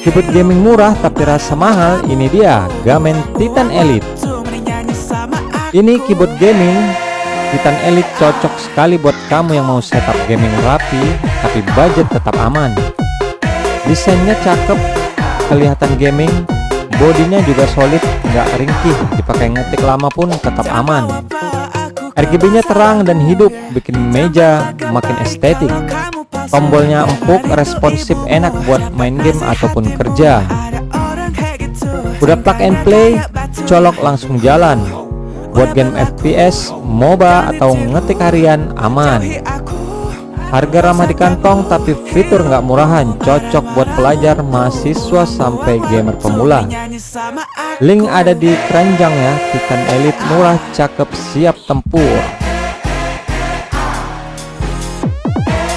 Keyboard gaming murah tapi rasa mahal, ini dia Gamen Titan Elite. Ini keyboard gaming Titan Elite cocok sekali buat kamu yang mau setup gaming rapi tapi budget tetap aman. Desainnya cakep, kelihatan gaming, bodinya juga solid, nggak ringkih, dipakai ngetik lama pun tetap aman. RGB-nya terang dan hidup, bikin meja makin estetik. Tombolnya empuk, responsif, enak buat main game ataupun kerja. Udah plug and play, colok langsung jalan. Buat game FPS, MOBA atau ngetik harian aman. Harga ramah di kantong tapi fitur nggak murahan, cocok buat pelajar, mahasiswa sampai gamer pemula. Link ada di keranjang ya. Titan Elite murah, cakep, siap tempur.